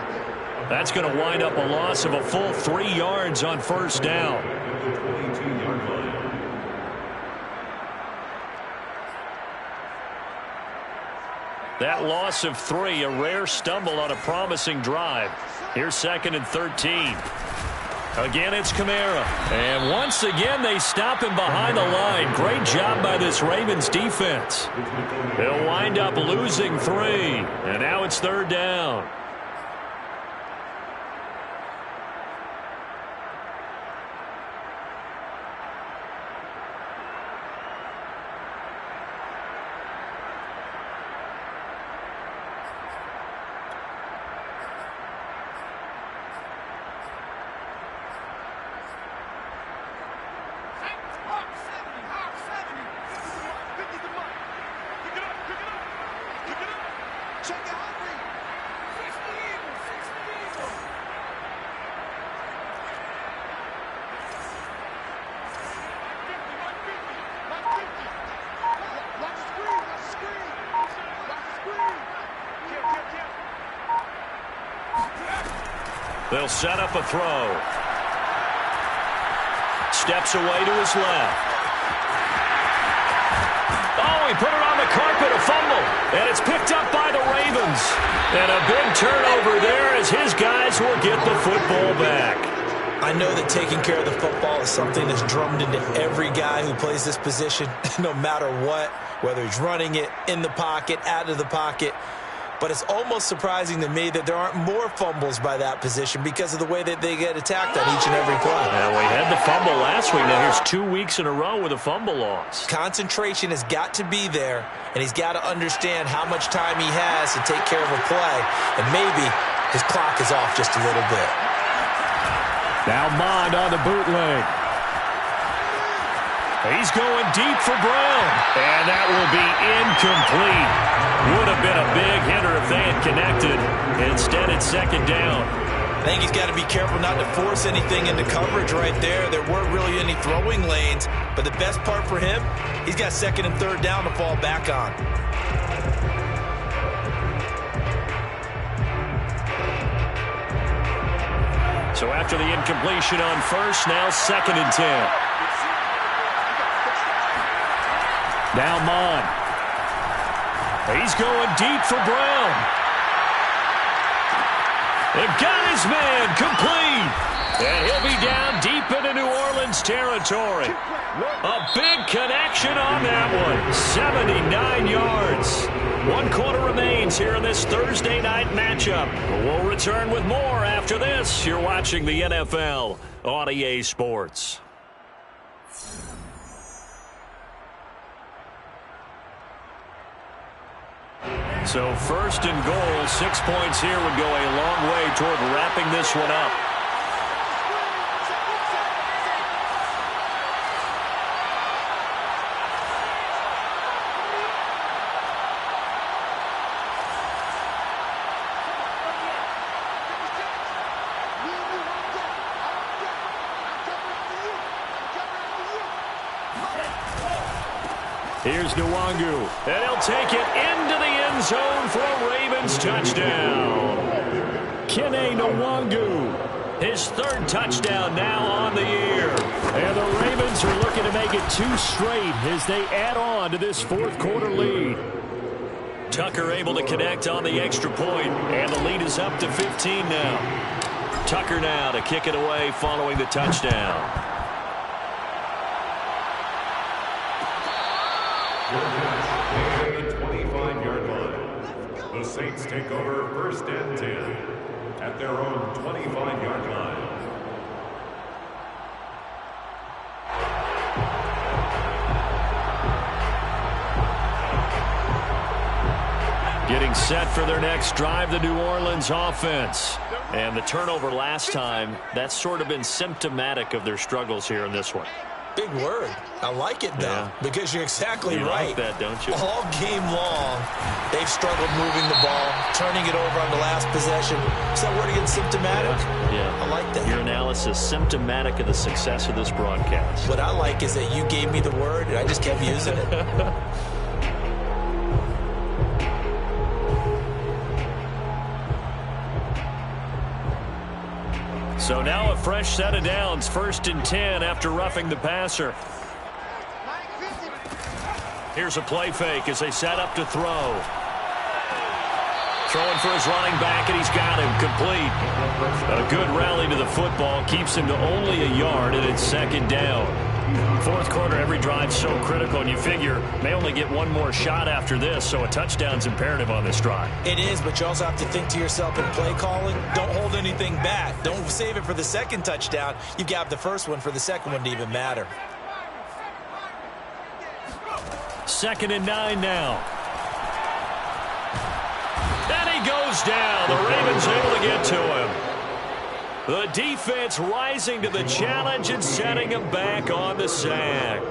That's going to wind up a loss of a full 3 yards on first down. That loss of 3, a rare stumble on a promising drive. Here's 2nd and 13. Again, it's Kamara. And once again, they stop him behind the line. Great job by this Ravens defense. They'll wind up losing 3. And now it's third down. They'll set up a throw. Steps away to his left. Oh, he put it on the carpet, a fumble. And it's picked up by the Ravens. And a big turnover there as his guys will get the football back. I know that taking care of the football is something that's drummed into every guy who plays this position, no matter what, whether he's running it, in the pocket, out of the pocket. But it's almost surprising to me that there aren't more fumbles by that position because of the way that they get attacked on each and every play. Well, we had the fumble last week. Now here's 2 weeks in a row with a fumble loss. Concentration has got to be there, and he's got to understand how much time he has to take care of a play. And maybe his clock is off just a little bit. Now Mond on the bootleg. He's going deep for Brown. And that will be incomplete. Would have been a big hitter if they had connected. Instead, it's second down. I think he's got to be careful not to force anything into coverage right there. There weren't really any throwing lanes. But the best part for him, he's got 2nd and 3rd down to fall back on. So after the incompletion on first, now 2nd and 10. Now Mond. He's going deep for Brown. They've got his man complete. And he'll be down deep into New Orleans territory. A big connection on that one. 79 yards. 1 quarter remains here in this Thursday night matchup. We'll return with more after this. You're watching the NFL on EA Sports. So 1st and goal, 6 points here would go a long way toward wrapping this one up. Here's Nwangu, and he'll take it into the end zone for a Ravens touchdown. Kene Nwangu. His 3rd touchdown now on the year. And the Ravens are looking to make it 2 straight as they add on to this 4th quarter lead. Tucker able to connect on the extra point, and the lead is up to 15 now. Tucker now to kick it away following the touchdown. The 25-yard line. The Saints take over 1st and 10 at their own 25-yard line. Getting set for their next drive, the New Orleans offense. And the turnover last time, that's sort of been symptomatic of their struggles here in this one. Big word. I like it, though, because you're exactly right. You like that, don't you? All game long, they've struggled moving the ball, turning it over on the last possession. Is that word again, symptomatic? Yeah. I like that. Your analysis, symptomatic of the success of this broadcast. What I like is that you gave me the word, and I just kept using it. So now a fresh set of downs, 1st and 10 after roughing the passer. Here's a play fake as they set up to throw. Throwing for his running back, and he's got him complete. A good rally to the football keeps him to only a yard, and it's 2nd down. 4th quarter, every drive so critical, and you figure may only get one more shot after this, so a touchdown's imperative on this drive. It is, but you also have to think to yourself in play calling, don't hold anything back. Don't save it for the 2nd touchdown. You've got the 1st one for the 2nd one to even matter. 2nd and 9 now. And he goes down. The Ravens able to get to him. The defense rising to the challenge and setting him back on the sack.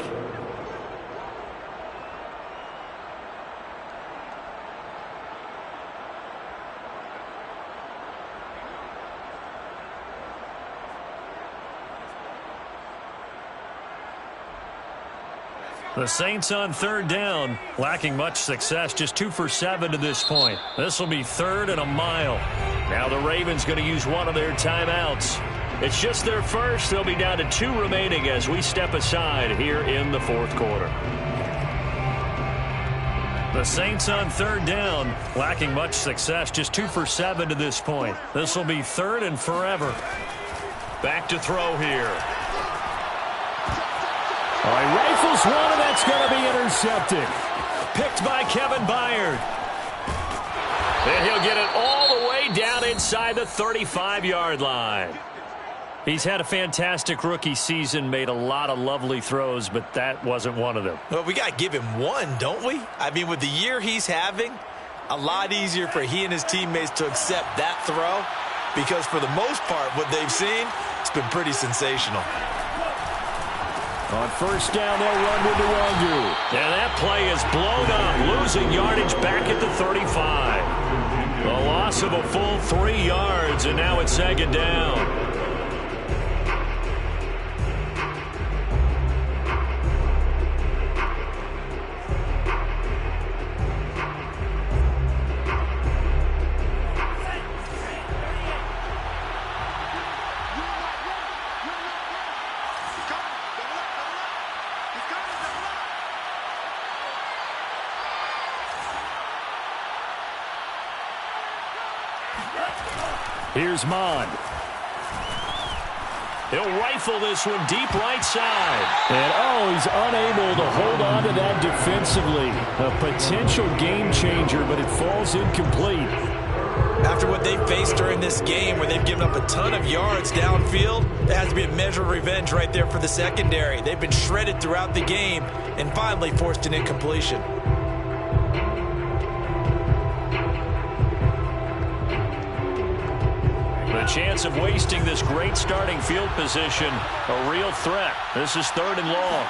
The Saints on 3rd down, lacking much success, just 2 for 7 to this point. This will be 3rd and a mile. Now the Ravens going to use one of their timeouts. It's just their first. They'll be down to 2 remaining as we step aside here in the 4th quarter. The Saints on 3rd down, lacking much success, just 2 for 7 to this point. This will be 3rd and forever. Back to throw here. All right, rifles one, and that's going to be intercepted. Picked by Kevin Byard. And he'll get it all the way down inside the 35-yard line. He's had a fantastic rookie season, made a lot of lovely throws, but that wasn't one of them. Well, we got to give him one, don't we? I mean, with the year he's having, a lot easier for he and his teammates to accept that throw, because for the most part, what they've seen, it's been pretty sensational. On 1st down, they'll run with Nwangu. And that play is blown up, losing yardage back at the 35. A loss of a full 3 yards, and now it's 2nd down. Here's Mond. He'll rifle this one deep right side. And, he's unable to hold on to that defensively. A potential game changer, but it falls incomplete. After what they've faced during this game, where they've given up a ton of yards downfield, there has to be a measure of revenge right there for the secondary. They've been shredded throughout the game and finally forced an incompletion. The chance of wasting this great starting field position, a real threat. This is 3rd and long.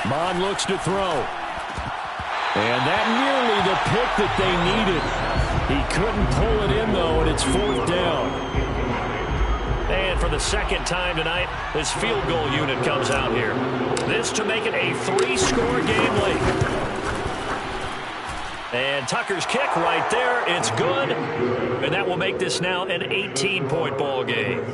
Mond looks to throw. And that nearly the pick that they needed. He couldn't pull it in, though, and it's 4th down. And for the 2nd time tonight, this field goal unit comes out here. This to make it a 3-score game late. And Tucker's kick right there. It's good. And that will make this now an 18-point ball game.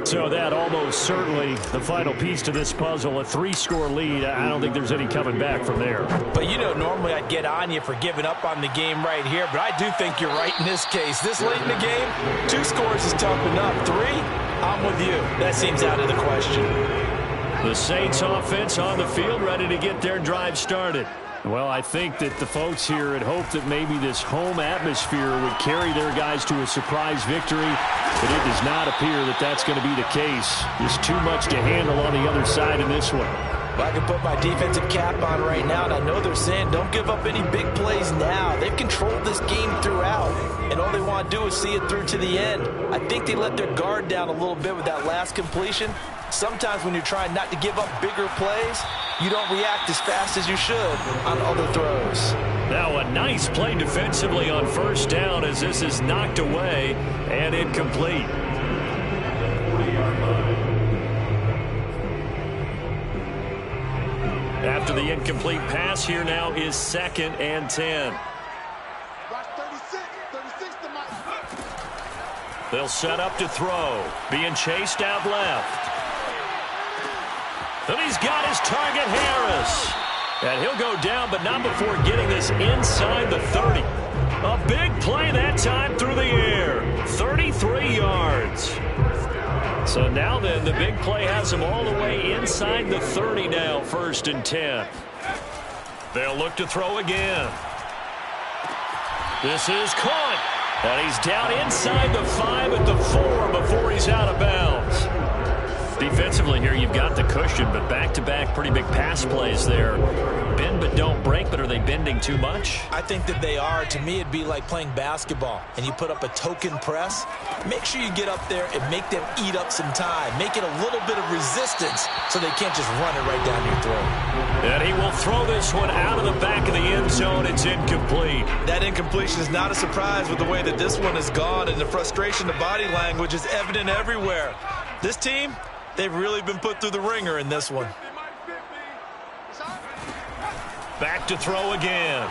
So that almost certainly the final piece to this puzzle, a 3-score lead. I don't think there's any coming back from there. But, you know, normally I'd get on you for giving up on the game right here, but I do think you're right in this case. This late in the game, 2 scores is tough enough. 3, I'm with you. That seems out of the question. The Saints offense on the field, ready to get their drive started. Well, I think that the folks here had hoped that maybe this home atmosphere would carry their guys to a surprise victory, but it does not appear that that's going to be the case. There's too much to handle on the other side in this one. Well, I can put my defensive cap on right now, and I know they're saying don't give up any big plays now. They've controlled this game throughout, and all they want to do is see it through to the end. I think they let their guard down a little bit with that last completion. Sometimes when you're trying not to give up bigger plays, you don't react as fast as you should on other throws. Now a nice play defensively on first down as this is knocked away and incomplete. After the incomplete pass, here now is 2nd and 10. They'll set up to throw. Being chased out left. And he's got his target, Harris. And he'll go down, but not before getting this inside the 30. A big play that time through the air. 33 yards. So now then, the big play has him all the way inside the 30 now, 1st and 10. They'll look to throw again. This is caught. And he's down inside the 5 at the 4 before he's out of bounds. Defensively here, you've got the cushion, but back-to-back pretty big pass plays there. Bend but don't break, but are they bending too much? I think that they are. To me, it'd be like playing basketball, and you put up a token press. Make sure you get up there and make them eat up some time. Make it a little bit of resistance so they can't just run it right down your throat. And he will throw this one out of the back of the end zone. It's incomplete. That incompletion is not a surprise with the way that this one has gone, and the frustration, the body language is evident everywhere. This team, they've really been put through the ringer in this one. Back to throw again.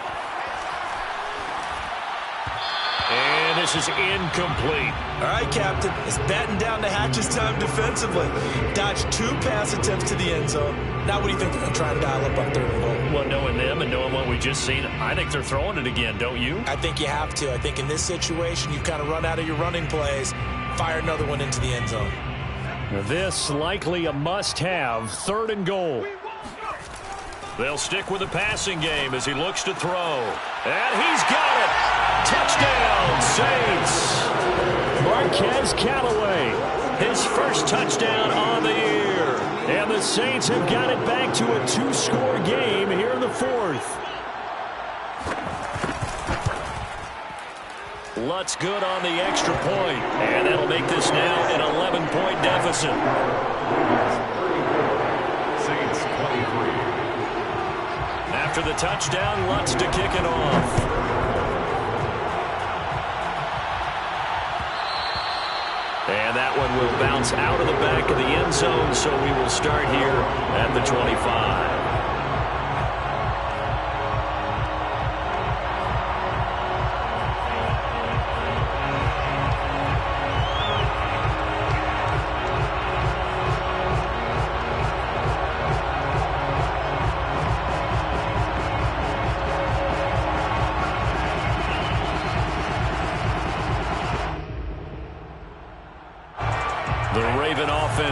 And this is incomplete. All right, Captain. It's batten down the hatches time defensively. Dodged 2 pass attempts to the end zone. Now what do you think they're going to try and dial up on 3rd and goal? Well, knowing them and knowing what we just seen, I think they're throwing it again, don't you? I think you have to. I think in this situation, you've kind of run out of your running plays. Fire another one into the end zone. This likely a must-have, 3rd and goal. They'll stick with the passing game as he looks to throw. And he's got it. Touchdown, Saints. Marquez Callaway, His first touchdown on the year. and the Saints have got it back to a 2-score game here in the 4th. Lutz good on the extra point, and that'll make this now an 11-point deficit. Saints 23. After the touchdown, Lutz to kick it off. And that one will bounce out of the back of the end zone, so we will start here at the 25.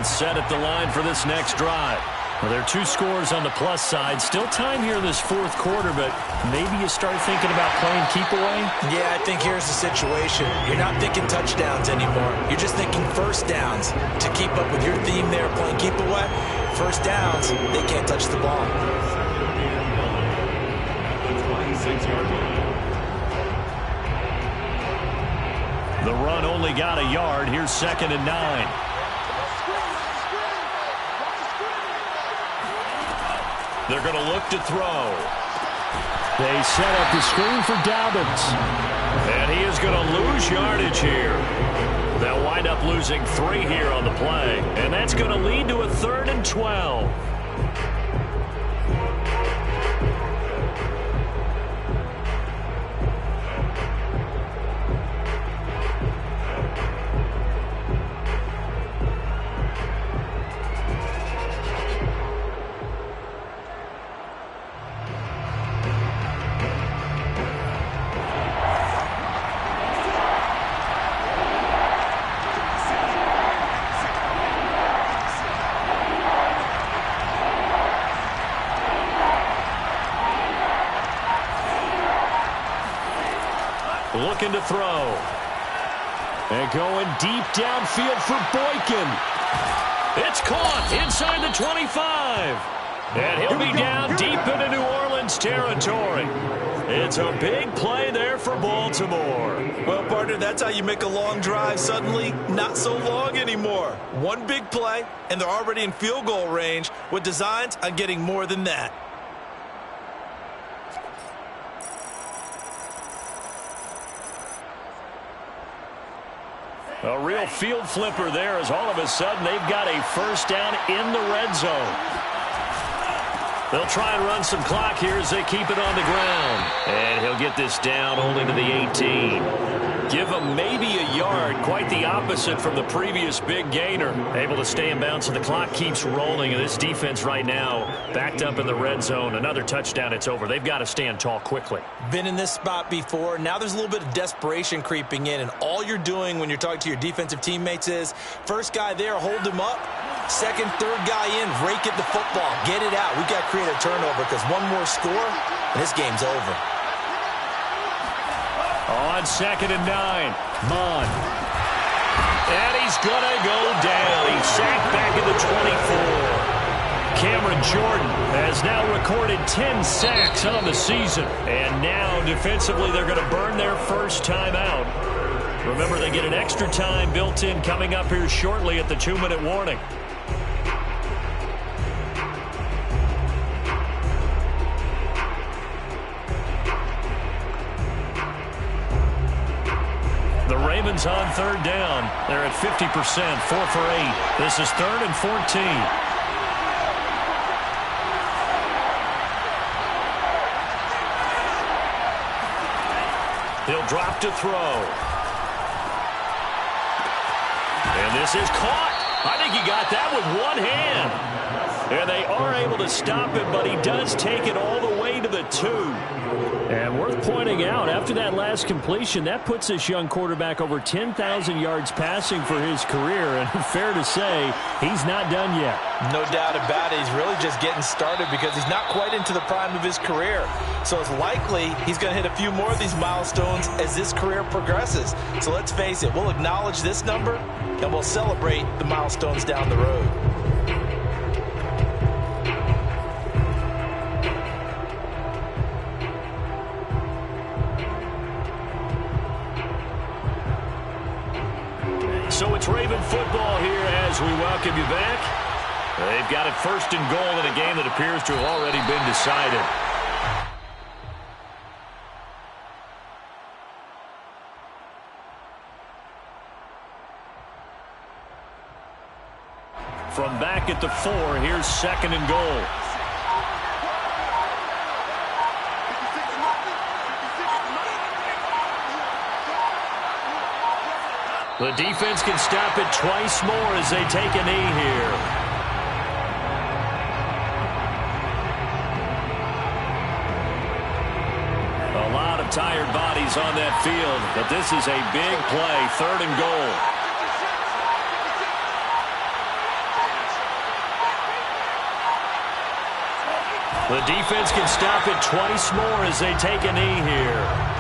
Set at the line for this next drive. Well, there are 2 scores on the plus side. Still time here in this 4th quarter, but maybe you start thinking about playing keep away? Yeah, I think here's the situation. You're not thinking touchdowns anymore. You're just thinking first downs. To keep up with your theme there, playing keep away, first downs, they can't touch the ball. The run only got a yard. Here's 2nd and 9. They're going to look to throw. They set up the screen for Dobbins. And he is going to lose yardage here. They'll wind up losing 3 here on the play. And that's going to lead to a 3rd and 12. looking to throw. And going deep downfield for Boykin. It's caught inside the 25. And he'll be down deep into New Orleans territory. It's a big play there for Baltimore. Well, partner, that's how you make a long drive suddenly not so long anymore. One big play, and they're already in field goal range with designs on getting more than that. A real field flipper there as all of a sudden they've got a first down in the red zone. They'll try and run some clock here as they keep it on the ground. And he'll get this down only to the 18. Give him maybe a yard, quite the opposite from the previous big gainer. Able to stay in bounds, so the clock keeps rolling. And this defense right now backed up in the red zone. Another touchdown, it's over. They've got to stand tall quickly. Been in this spot before. Now there's a little bit of desperation creeping in. And all you're doing when you're talking to your defensive teammates is, first guy there, hold him up. Second, third guy in, rake at the football. Get it out. We've got to create a turnover because one more score, and this game's over. On 2nd and 9, Mond. And he's going to go down. He's sacked back at the 24. Cameron Jordan has now recorded 10 sacks on the season. And now, defensively, they're going to burn their first time out. Remember, they get an extra time built in coming up here shortly at the 2-minute warning. The Ravens on 3rd down. They're at 50%, 4 for 8. This is 3rd and 14. He'll drop to throw. And this is caught. I think he got that with one hand. And they are able to stop him, but he does take it all the way to the 2. And worth pointing out, after that last completion, that puts this young quarterback over 10,000 yards passing for his career. And fair to say, he's not done yet. No doubt about it. He's really just getting started because he's not quite into the prime of his career. So it's likely he's going to hit a few more of these milestones as this career progresses. So let's face it, we'll acknowledge this number and we'll celebrate the milestones down the road. So it's Raven football here as we welcome you back. They've got it 1st and goal in a game that appears to have already been decided. From back at the 4, here's 2nd and goal. The defense can stop it twice more as they take a knee here. A lot of tired bodies on that field, but this is a big play, 3rd and goal. The defense can stop it twice more as they take a knee here.